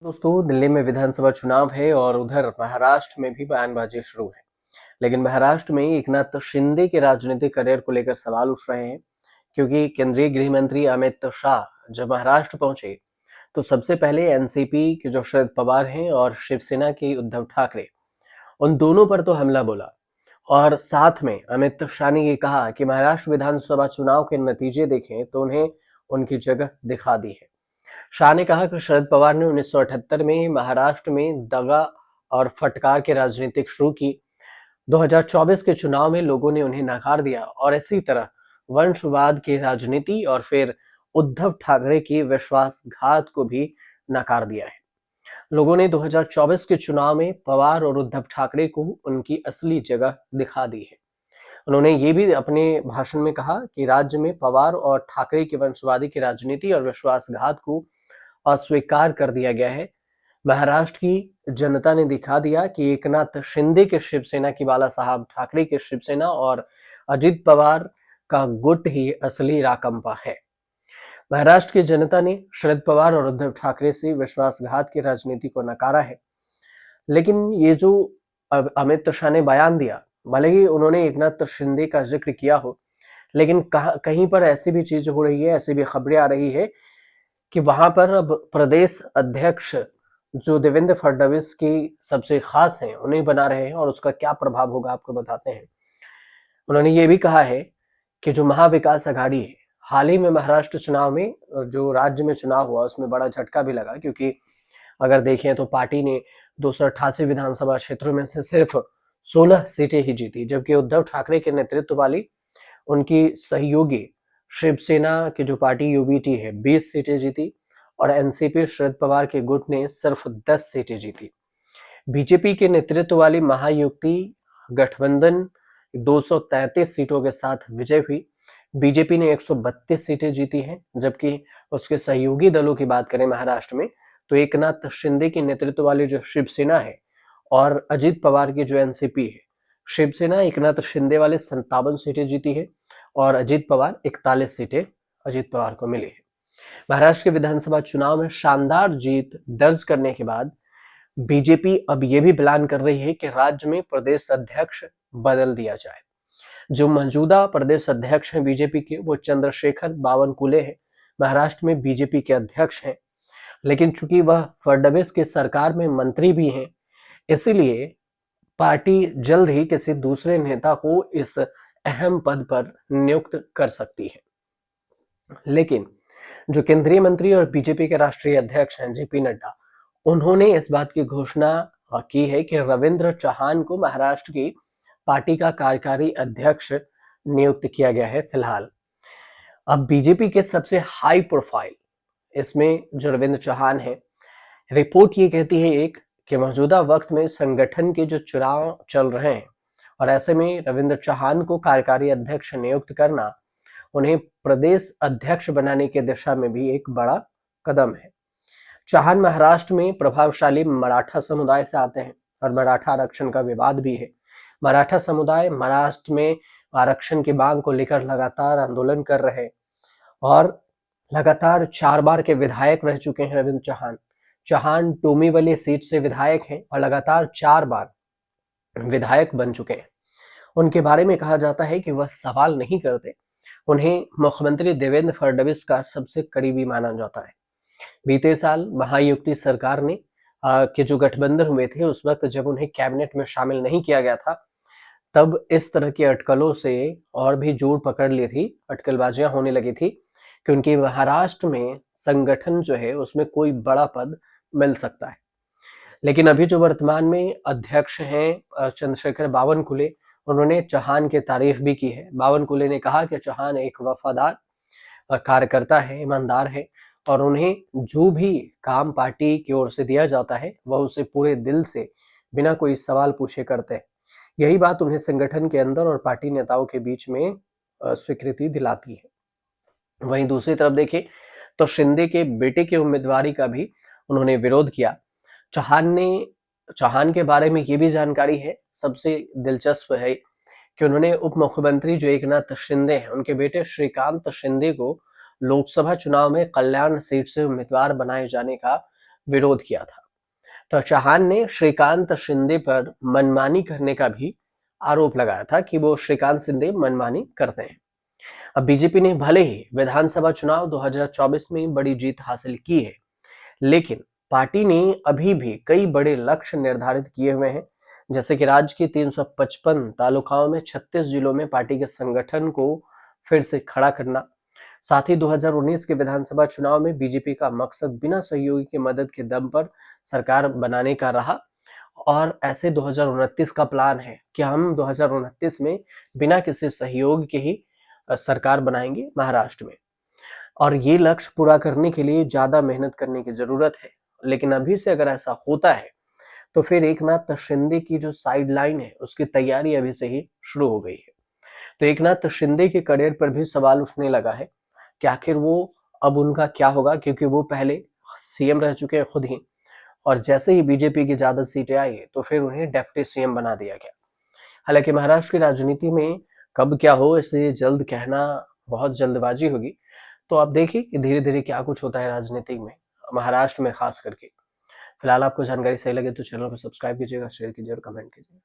दोस्तों, दिल्ली में विधानसभा चुनाव है और उधर महाराष्ट्र में भी बयानबाजी शुरू है। लेकिन महाराष्ट्र में एकनाथ शिंदे के राजनीतिक करियर को लेकर सवाल उठ रहे हैं, क्योंकि केंद्रीय गृह मंत्री अमित शाह जब महाराष्ट्र पहुंचे तो सबसे पहले एनसीपी के जो शरद पवार हैं और शिवसेना के उद्धव ठाकरे, उन दोनों पर तो हमला बोला। और साथ में अमित शाह ने ये कहा कि महाराष्ट्र विधानसभा चुनाव के नतीजे देखें तो उन्हें उनकी जगह दिखा दी है। शाह ने कहा कि शरद पवार ने 1978 में महाराष्ट्र में दगा और फटकार की राजनीति शुरू की। 2024 के चुनाव में लोगों ने उन्हें नकार दिया और इसी तरह वंशवाद की राजनीति और फिर उद्धव ठाकरे की विश्वासघात को भी नकार दिया है। लोगों ने 2024 के चुनाव में पवार और उद्धव ठाकरे को उनकी असली जगह दिखा दी है। उन्होंने ये भी अपने भाषण में कहा कि राज्य में पवार और ठाकरे की वंशवादी की राजनीति और विश्वासघात को अस्वीकार कर दिया गया है। महाराष्ट्र की जनता ने दिखा दिया कि एकनाथ शिंदे के शिवसेना की बाला साहब ठाकरे के शिवसेना और अजित पवार का गुट ही असली राकंपा है। महाराष्ट्र की जनता ने शरद पवार और उद्धव ठाकरे से विश्वासघात की राजनीति को नकारा है। लेकिन ये जो अमित शाह ने बयान दिया, भले ही उन्होंने एकनाथ शिंदे का जिक्र किया हो, लेकिन कहीं पर ऐसी भी चीज हो रही है, ऐसी भी खबरें आ रही है कि वहां पर अब प्रदेश अध्यक्ष जो देवेंद्र फडणवीस की सबसे खास हैं, उन्हें बना रहे हैं और उसका क्या प्रभाव होगा आपको बताते हैं। उन्होंने ये भी कहा है कि जो महाविकास आघाड़ी है, हाल ही में महाराष्ट्र चुनाव में जो राज्य में चुनाव हुआ उसमें बड़ा झटका भी लगा, क्योंकि अगर देखें तो पार्टी ने 288 विधानसभा क्षेत्रों में से सिर्फ 16 सीटें ही जीती, जबकि उद्धव ठाकरे के नेतृत्व वाली उनकी सहयोगी शिवसेना की जो पार्टी यूबीटी है 20 सीटें जीती और एनसीपी शरद पवार के गुट ने सिर्फ 10 सीटें जीती। बीजेपी के नेतृत्व वाली महायुति गठबंधन 233 सीटों के साथ विजय हुई। बीजेपी ने 132 सीटें जीती हैं, जबकि उसके सहयोगी दलों की बात करें महाराष्ट्र में तो एकनाथ शिंदे के नेतृत्व वाली जो शिवसेना है और अजित पवार की जो एनसीपी है, शिवसेना एकनाथ शिंदे वाले 57 सीटें जीती है और अजित पवार 41 सीटें अजित पवार को मिली है। महाराष्ट्र के विधानसभा चुनाव में शानदार जीत दर्ज करने के बाद बीजेपी अब यह भी प्लान कर रही है कि राज्य में प्रदेश अध्यक्ष बदल दिया जाए। जो मौजूदा प्रदेश अध्यक्ष हैं बीजेपी के, वो चंद्रशेखर बावनकुले हैं, महाराष्ट्र में बीजेपी के अध्यक्ष हैं। लेकिन चूंकि वह फडणवीस की सरकार में मंत्री भी हैं, इसीलिए पार्टी जल्द ही किसी दूसरे नेता को इस अहम पद पर नियुक्त कर सकती है। लेकिन जो केंद्रीय मंत्री और बीजेपी के राष्ट्रीय अध्यक्ष हैं जेपी नड्डा, उन्होंने इस बात की घोषणा की है कि रविंद्र चौहान को महाराष्ट्र की पार्टी का कार्यकारी अध्यक्ष नियुक्त किया गया है फिलहाल। अब बीजेपी के सबसे हाई प्रोफाइल इसमें जो रविंद्र चौहान है, रिपोर्ट ये कहती है एक कि मौजूदा वक्त में संगठन के जो चुनाव चल रहे हैं और ऐसे में रविंद्र चौहान को कार्यकारी अध्यक्ष नियुक्त करना उन्हें प्रदेश अध्यक्ष बनाने की दिशा में भी एक बड़ा कदम है। चौहान महाराष्ट्र में प्रभावशाली मराठा समुदाय से आते हैं और मराठा आरक्षण का विवाद भी है। मराठा समुदाय महाराष्ट्र में आरक्षण की मांग को लेकर लगातार आंदोलन कर रहे हैं और लगातार 4 बार के विधायक रह चुके हैं रविंद्र चौहान। चौहान टोमीवली सीट से विधायक हैं और लगातार 4 बार विधायक बन चुके हैं। उनके बारे में कहा जाता है कि वह सवाल नहीं करते, उन्हें मुख्यमंत्री देवेंद्र फडणवीस का सबसे करीबी माना जाता है। बीते साल महायुति सरकार ने के जो गठबंधन हुए थे, उस वक्त जब उन्हें कैबिनेट में शामिल नहीं किया गया था, तब इस तरह की अटकलों से और भी जोर पकड़ ली थी, अटकलबाजियां होने लगी थी कि उनकी महाराष्ट्र में संगठन जो है उसमें कोई बड़ा पद मिल सकता है। लेकिन अभी जो वर्तमान में अध्यक्ष हैं चंद्रशेखर बावनकुले, उन्होंने चौहान की तारीफ भी की है। बावनकुले ने कहा कि चौहान एक वफादार कार्यकर्ता है, ईमानदार है और उन्हें जो भी काम पार्टी की ओर से दिया जाता है वह उसे पूरे दिल से बिना कोई सवाल पूछे करते हैं। यही बात उन्हें संगठन के अंदर और पार्टी नेताओं के बीच में स्वीकृति दिलाती है। वहीं दूसरी तरफ देखें तो शिंदे के बेटे की उम्मीदवारी का भी उन्होंने विरोध किया। चौहान के बारे में ये भी जानकारी है, सबसे दिलचस्प है कि उन्होंने उप मुख्यमंत्री जो एकनाथ शिंदे हैं, उनके बेटे श्रीकांत शिंदे को लोकसभा चुनाव में कल्याण सीट से उम्मीदवार बनाए जाने का विरोध किया था। तो चौहान ने श्रीकांत शिंदे पर मनमानी करने का भी आरोप लगाया था कि वो श्रीकांत शिंदे मनमानी करते हैं। अब बीजेपी ने भले ही विधानसभा चुनाव 2024 में बड़ी जीत हासिल की है, लेकिन पार्टी ने अभी भी कई बड़े लक्ष्य निर्धारित किए हुए हैं, जैसे कि राज्य के 355 तालुकाओं में 36 जिलों में पार्टी के संगठन को फिर से खड़ा करना। साथ ही 2019 के विधानसभा चुनाव में बीजेपी का मकसद बिना सहयोगी की मदद के दम पर सरकार बनाने का रहा, और ऐसे 2029 का प्लान है कि हम 2029 में बिना किसी सहयोग के ही सरकार बनाएंगे महाराष्ट्र में। और ये लक्ष्य पूरा करने के लिए ज्यादा मेहनत करने की जरूरत है, लेकिन अभी से अगर ऐसा होता है तो फिर एकनाथ शिंदे की जो साइड लाइन है उसकी तैयारी अभी से ही शुरू हो गई है। तो एकनाथ शिंदे के करियर पर भी सवाल उठने लगा है कि आखिर वो अब उनका क्या होगा, क्योंकि वो पहले सीएम रह चुके हैं खुद ही, और जैसे ही बीजेपी की ज्यादा सीटें आई तो फिर उन्हें डिप्टी सीएम बना दिया गया। हालांकि महाराष्ट्र की राजनीति में कब क्या हो इसलिए जल्द कहना बहुत जल्दबाजी होगी। तो आप देखिए कि धीरे धीरे क्या कुछ होता है राजनीति में, महाराष्ट्र में खास करके। फिलहाल आपको जानकारी सही लगे तो चैनल को सब्सक्राइब कीजिएगा, शेयर कीजिए और कमेंट कीजिए।